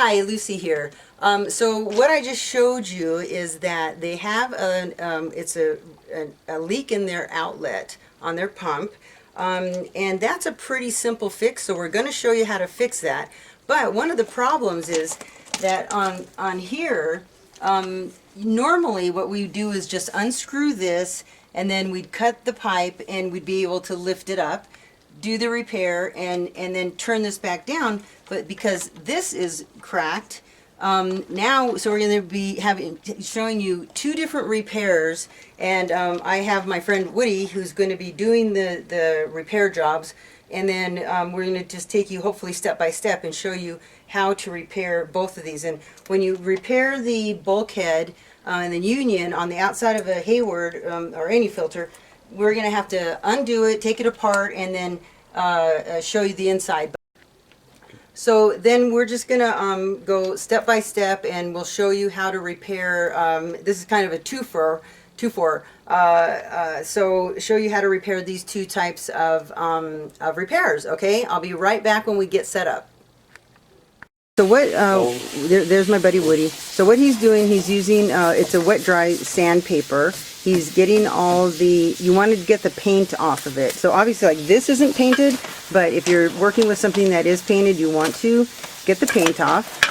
Hi, Lucy here. So what I just showed you is that they have a leak in their outlet on their pump, and that's a pretty simple fix. So we're going to show you how to fix that. But one of the problems is that on here, normally what we do is just unscrew this, and then we'd cut the pipe, and we'd be able to lift it up, do the repair, and then turn this back down. But because this is cracked, now, so we're going to be showing you two different repairs, and I have my friend Woody who's going to be doing the repair jobs, and then we're going to just take you hopefully step by step and show you how to repair both of these. And when you repair the bulkhead and the union on the outside of a Hayward or any filter, we're going to have to undo it, take it apart, and then show you the inside. So then we're just going to go step by step, and we'll show you how to repair. This is kind of a two-for. So show you how to repair these two types of repairs. Okay, I'll be right back when we get set up. So what, there's my buddy Woody. So what he's doing, he's using, it's a wet dry sandpaper. He's getting all the, you want to get the paint off of it. So obviously like this isn't painted, but if you're working with something that is painted, you want to get the paint off.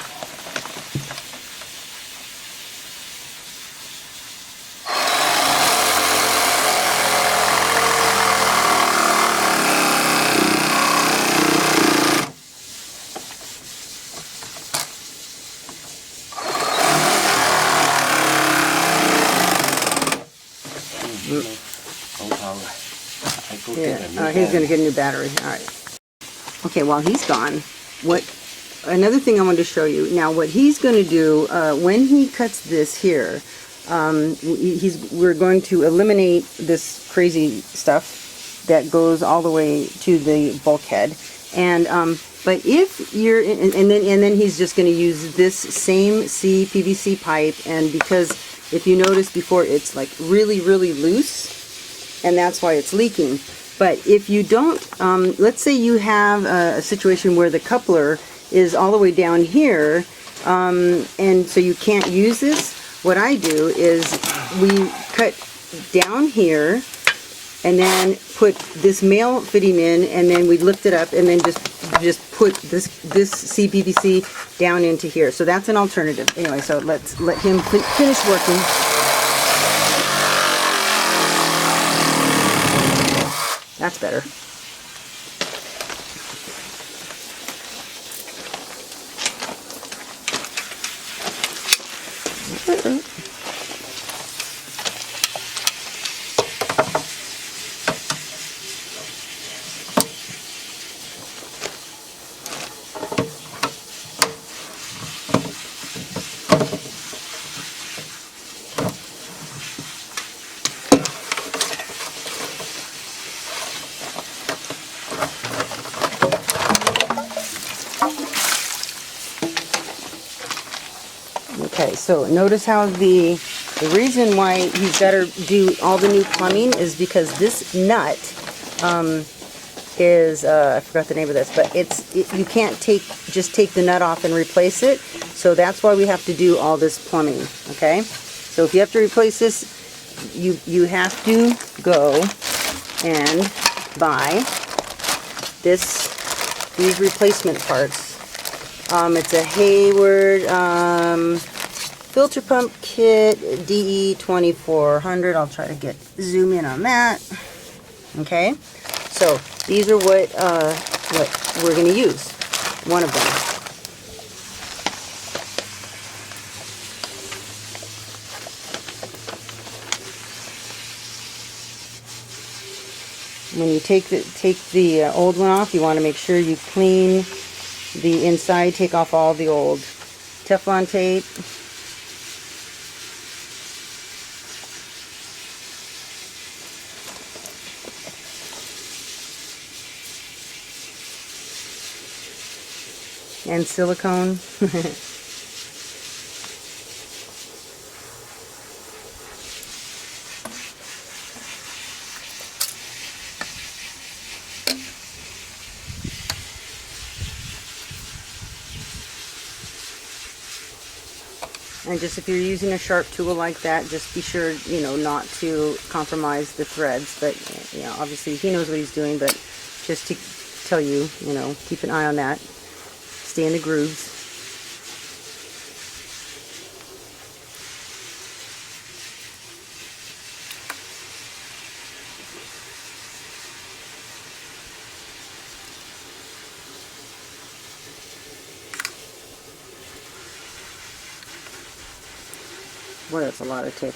Yeah, he's going to get a new battery. All right. Okay, while he's gone, another thing I wanted to show you. Now, what he's going to do when he cuts this here, we're going to eliminate this crazy stuff that goes all the way to the bulkhead. And but if you're, and then he's just going to use this same PVC pipe, and because if you notice before, it's like really loose, and that's why it's leaking. But if you don't, let's say you have a situation where the coupler is all the way down here, and so you can't use this, what I do is we cut down here and then put this male fitting in, and then we lift it up and then just put this CPVC down into here. So that's an alternative. Anyway, so let's let him finish working. That's better. Okay, so notice how the reason why he's got to do all the new plumbing is because this nut is, I forgot the name of this, but you can't just take the nut off and replace it. So that's why we have to do all this plumbing, okay? So if you have to replace this, you have to go and buy these replacement parts. It's a Hayward filter pump kit, DE 2400. I'll try to zoom in on that. Okay, so these are what we're going to use. One of them. When you take the old one off, you want to make sure you clean the inside, take off all the old Teflon tape. And silicone. And just if you're using a sharp tool like that, just be sure, you know, not to compromise the threads. But, you know, obviously he knows what he's doing, but just to tell you, you know, keep an eye on that. Stay in the grooves. Boy, that's a lot of tape.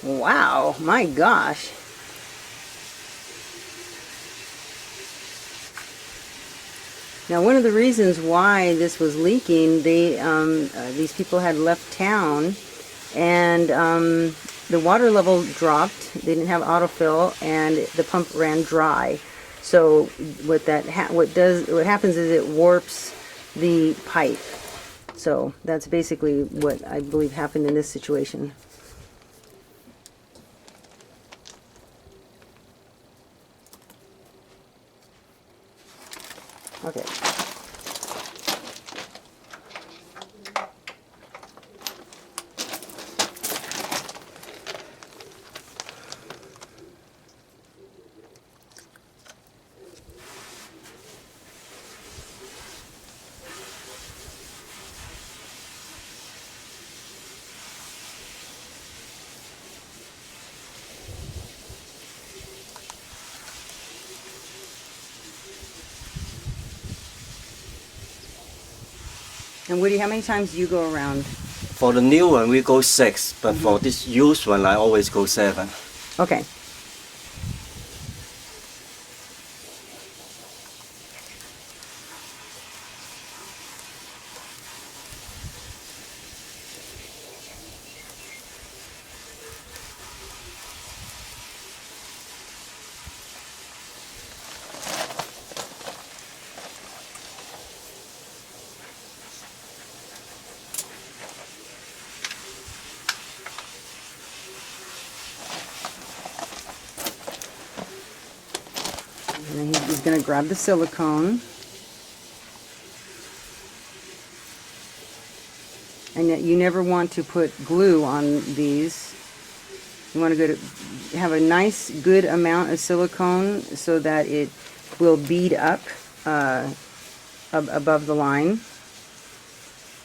Wow, my gosh. Now, one of the reasons why this was leaking, these people had left town, and the water level dropped. They didn't have autofill, and the pump ran dry. So what happens is it warps the pipe. So that's basically what I believe happened in this situation. Okay. And Woody, how many times do you go around? For the new one, we go 6, but for this used one, I always go 7. Okay. And then he's going to grab the silicone. And yet you never want to put glue on these. You want to have a nice, good amount of silicone so that it will bead up above the line.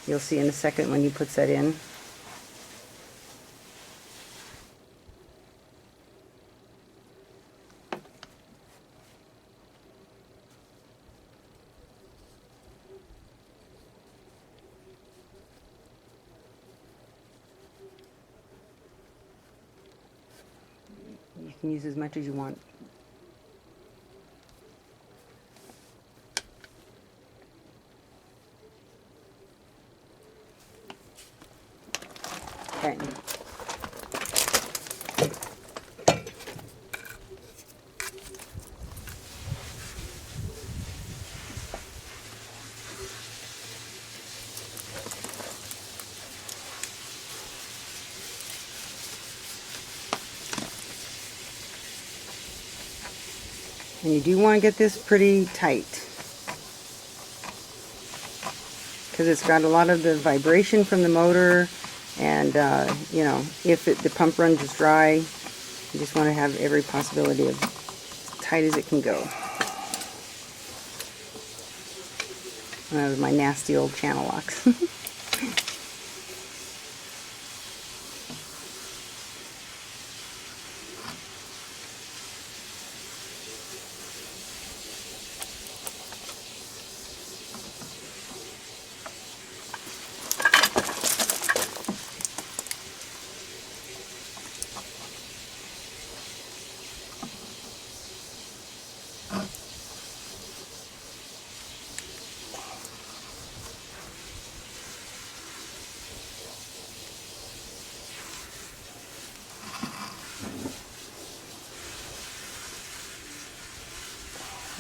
You'll see in a second when he puts that in. You can use as much as you want. Okay. And you do want to get this pretty tight, because it's got a lot of the vibration from the motor, and you know, if the pump runs dry, you just want to have every possibility of as tight as it can go. And that was my nasty old channel locks.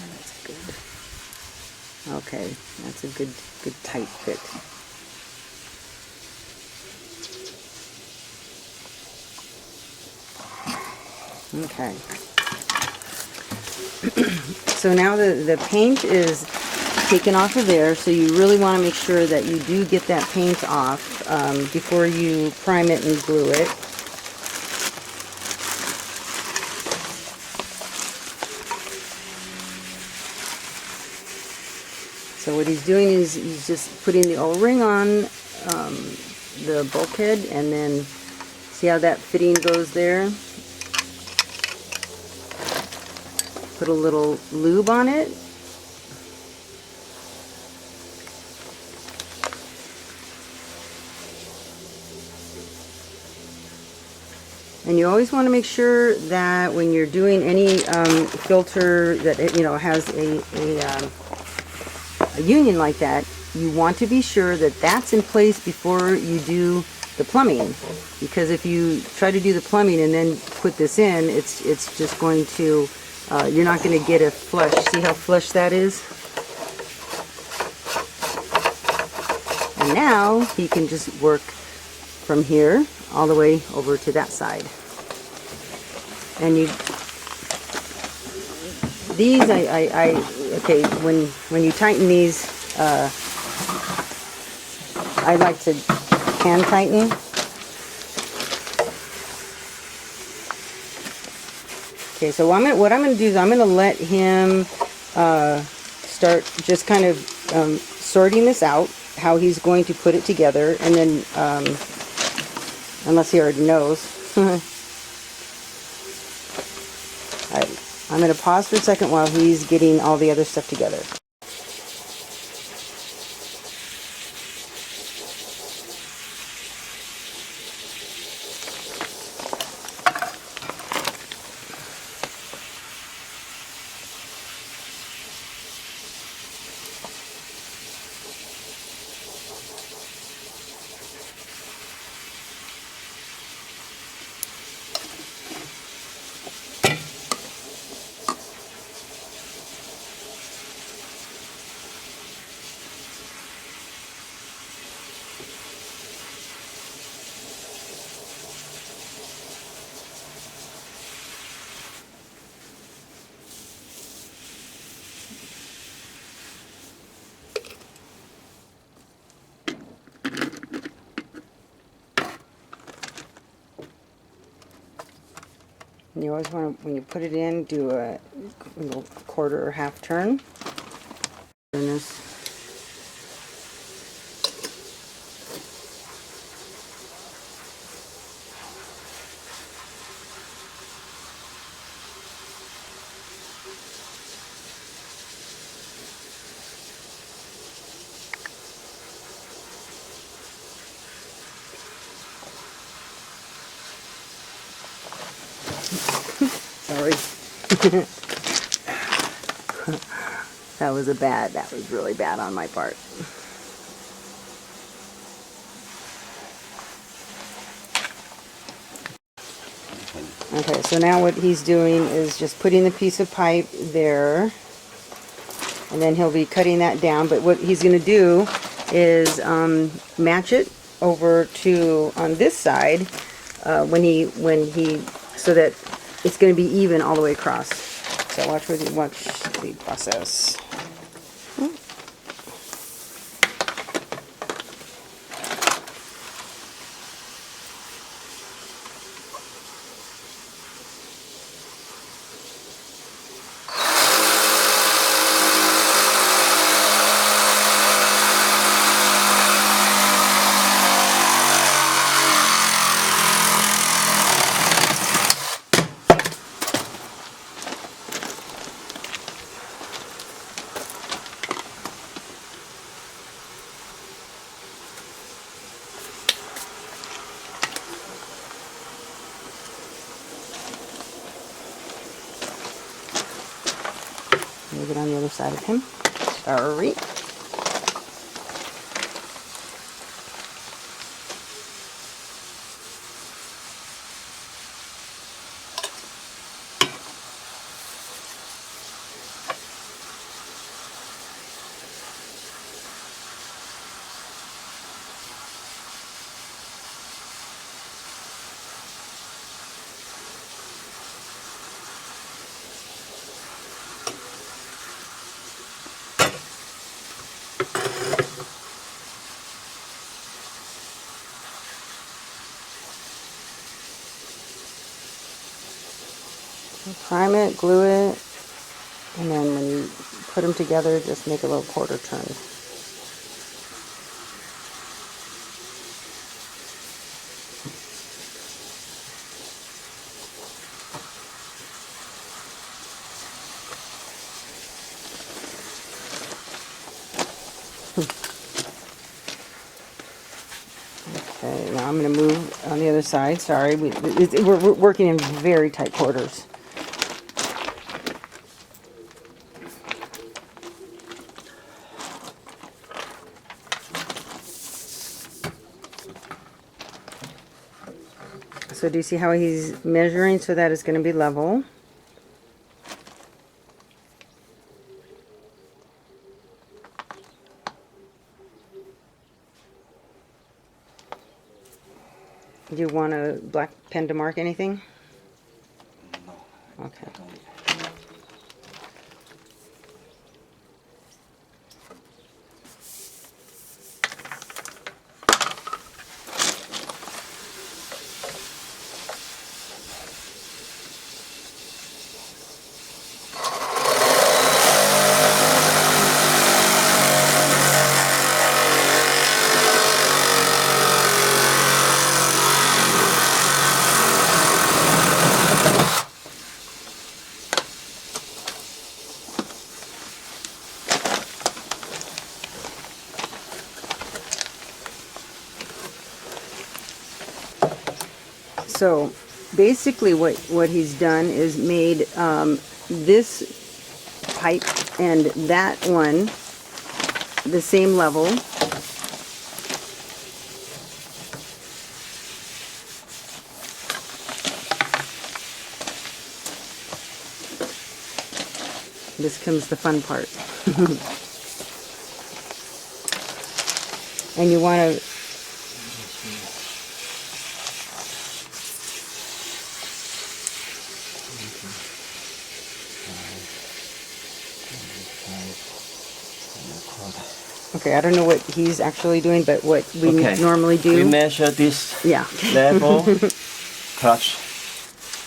That's good. Okay, that's a good tight fit. Okay. So now the paint is taken off of there, so you really want to make sure that you do get that paint off before you prime it and glue it. So what he's doing is he's just putting the O-ring on the bulkhead, and then see how that fitting goes there? Put a little lube on it. And you always want to make sure that when you're doing any filter that has a union like that, you want to be sure that that's in place before you do the plumbing. Because if you try to do the plumbing and then put this in, it's just going to, you're not going to get a flush. See how flush that is? And now he can just work from here all the way over to that side. And these okay, when you tighten these, I like to hand tighten. Okay, so what I'm going to do is I'm going to let him start just kind of sorting this out, how he's going to put it together, and then unless he already knows. I'm going to pause for a second while he's getting all the other stuff together. And you always want to, when you put it in, do a little quarter or half turn. Goodness. Sorry. That was really bad on my part. Okay, so now what he's doing is just putting the piece of pipe there, and then he'll be cutting that down. But what he's going to do is match it over to on this side when he so that it's going to be even all the way across. So watch the process. Move it on the other side of him. Sorry. Prime it, glue it, and then when you put them together, just make a little quarter turn. Okay, now I'm going to move on the other side. Sorry, we're working in very tight quarters. So do you see how he's measuring so that it's going to be level? Do you want a black pen to mark anything? No. Okay. So basically what he's done is made this pipe and that one the same level. This comes the fun part. And you want to okay, I don't know what he's actually doing, but what we normally do. We measure this level clutch.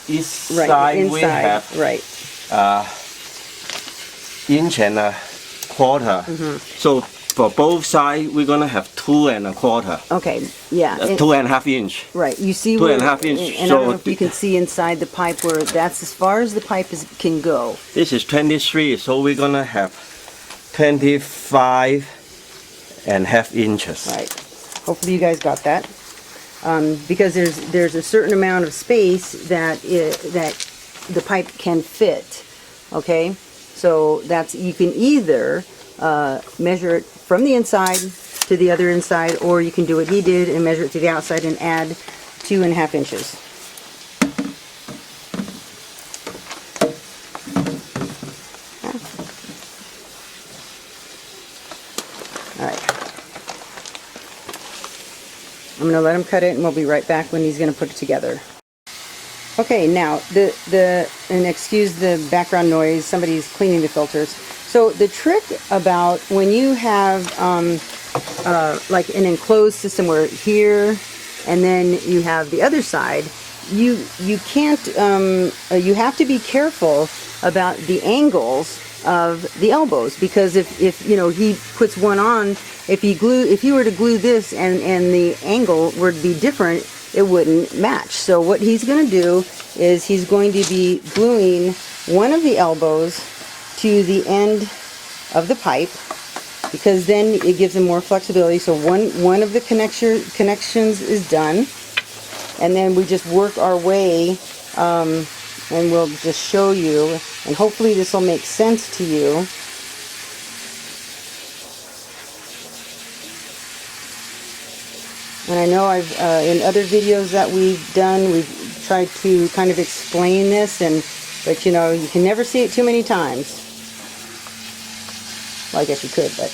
Each side we have inch and a quarter. So for both sides we're gonna have 2 1/4. Okay, yeah. 2 1/2 inch. Right, you see 2 where,1/2 inch. and So I don't know if you can see inside the pipe where that's as far as the pipe can go. This is 23, so we're gonna have 25.5 inches. Right. Hopefully you guys got that. Because there's a certain amount of space that the pipe can fit. Okay, so you can either measure it from the inside to the other inside, or you can do what he did and measure it to the outside and add 2 1/2 inches. I'm going to let him cut it and we'll be right back when he's going to put it together. Okay, now and excuse the background noise, somebody's cleaning the filters. So the trick about when you have like an enclosed system where here and then you have the other side, you can't you have to be careful about the angles of the elbows, because if you know he puts one on, if he were to glue this and the angle were to be different, it wouldn't match. So what he's going to do is he's going to be gluing one of the elbows to the end of the pipe, because then it gives him more flexibility. So one of the connections is done, and then we just work our way, and we'll just show you, and hopefully this will make sense to you. And I know I've in other videos that we've done, we've tried to kind of explain this, but you know, you can never see it too many times. Well, I guess you could, but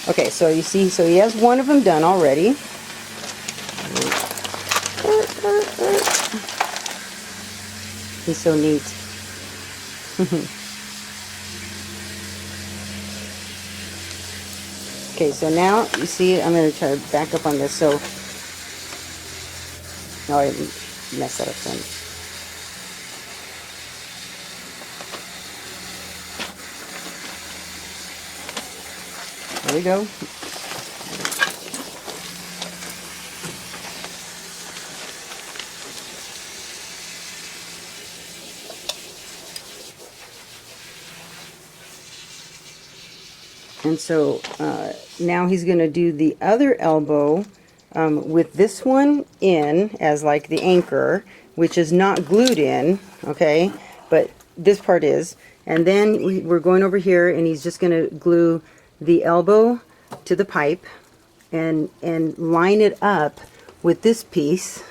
okay. So you see, so he has one of them done already. He's so neat. Okay, so now you see, I'm going to try to back up on this. So, no, I messed that up. Then. we go. And so now he's going to do the other elbow with this one in as like the anchor, which is not glued in, okay, but this part is. And then we're going over here and he's just going to glue the elbow to the pipe and line it up with this piece.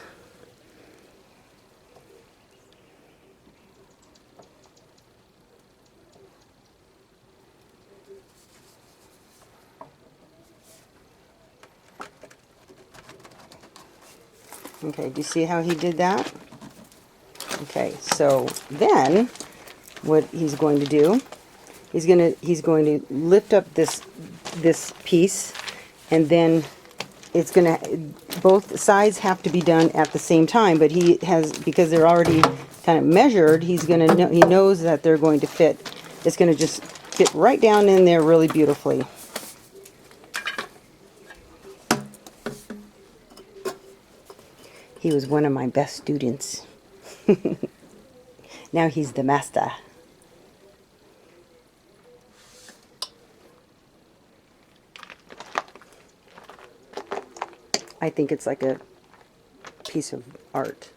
Okay, do you see how he did that? Okay, so then what he's going to do, he's going to lift up this piece, and then it's going to, both sides have to be done at the same time, but he has, because they're already kind of measured, he's going to know, he knows that they're going to fit. It's going to just fit right down in there really beautifully. He was one of my best students. Now he's the master. I think it's like a piece of art.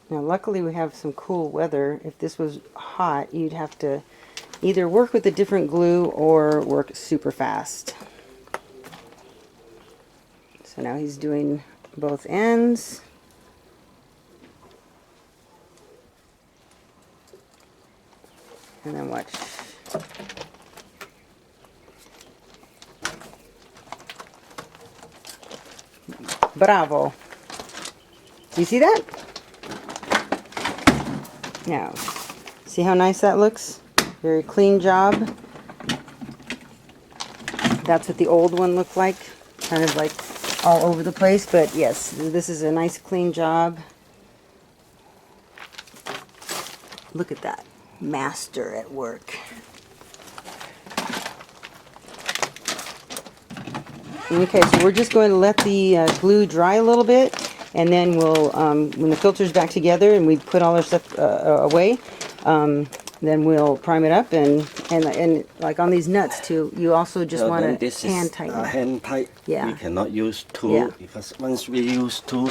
Now luckily we have some cool weather. If this was hot, you'd have to either work with a different glue or work super fast. So now he's doing both ends. And then watch. Bravo. Do you see that? Now, see how nice that looks? Very clean job. That's what the old one looked like. Kind of like all over the place, but yes, this is a nice clean job. Look at that. Master at work. Okay, so we're just going to let the glue dry a little bit, and then we'll, when the filter's back together and we put all our stuff away, then we'll prime it up, and like on these nuts too, you also just want to hand tighten. Hand tight. Yeah. We cannot use tool because once we use tool,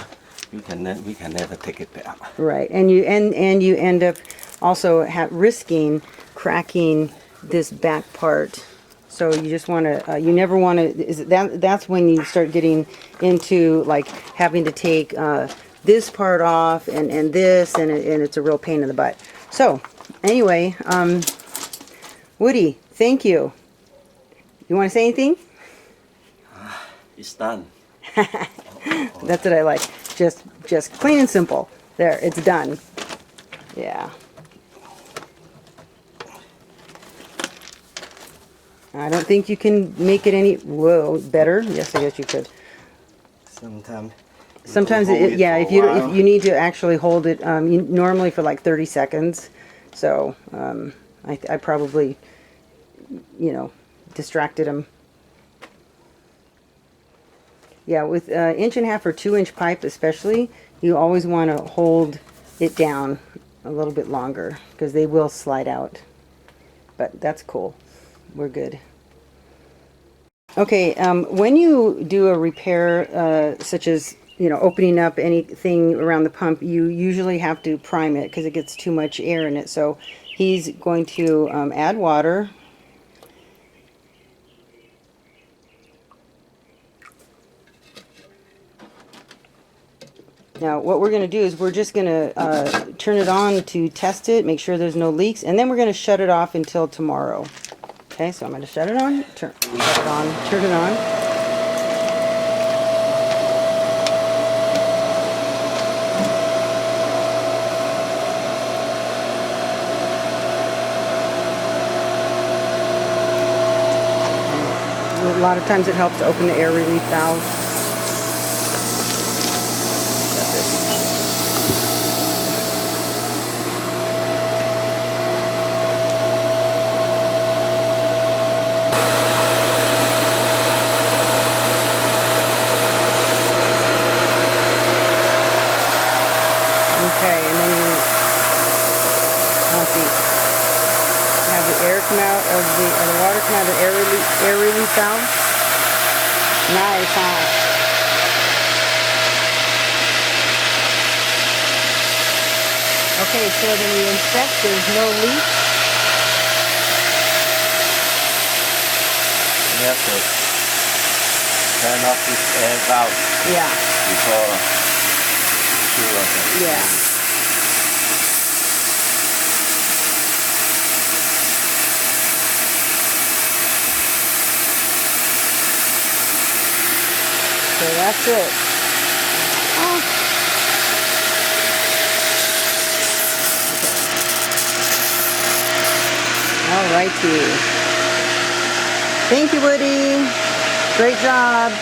we can never take it back. Right, and you end up also risking cracking this back part. So you just want to, you never want to, that's when you start getting into like having to take this part off and this, and it's a real pain in the butt. So anyway, Woody, thank you. You want to say anything? It's done. That's what I like. Just clean and simple. There, it's done. Yeah. I don't think you can make it any better. Yes, I guess you could. Sometimes yeah, if you need to actually hold it, normally for like 30 seconds. So I probably, distracted him. Yeah, with 1.5 or 2-inch pipe especially, you always want to hold it down a little bit longer because they will slide out. But that's cool. We're good. Okay, when you do a repair such as, opening up anything around the pump, you usually have to prime it because it gets too much air in it. So he's going to add water. Now what we're going to do is we're just going to turn it on to test it, make sure there's no leaks, and then we're going to shut it off until tomorrow. Okay, so I'm going to shut it on, turn it on. A lot of times it helps to open the air relief valve. Okay, and then you have the air come out of the water come out of the air relief valve. Nice, huh? Okay, so then we inspect, there's no leak. You have to turn off this air valve Yeah. before sure. Yeah. So that's it. Oh. All righty. Thank you, Woody. Great job.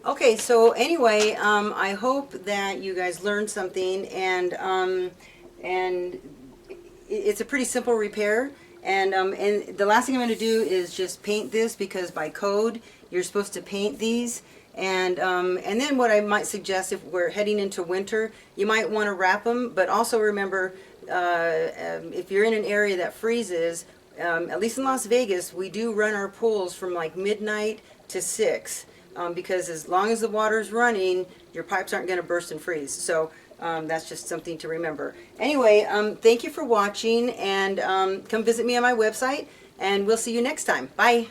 Okay, so anyway, I hope that you guys learned something, and it's a pretty simple repair. And the last thing I'm going to do is just paint this, because by code you're supposed to paint these. And then what I might suggest, if we're heading into winter, you might want to wrap them. But also remember, if you're in an area that freezes, at least in Las Vegas, we do run our pools from like midnight to 6. Because as long as the water's running, your pipes aren't going to burst and freeze. So that's just something to remember. Anyway, thank you for watching, and come visit me on my website, and we'll see you next time. Bye.